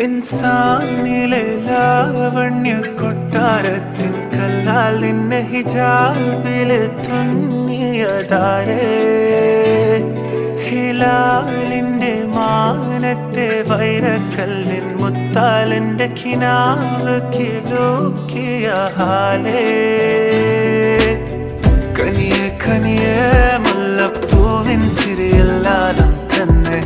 ഇൻസാനിലെ ലാവണ്യ കൊട്ടാരത്തിൻ കല്ലാൽ നിന്നെ ഹിജാബില് തുന്നിയതാരേ ഹിലാലിന്റെ മാനത്തെ വൈരക്കല്ലിൻ മുത്താലിന്റെ കിനാവ് കിലോക്കിയ ഹാലേ കനിയെ കനിയെ മുല്ലപ്പൂവിൻ ചിരിയല്ലാലും തന്നെ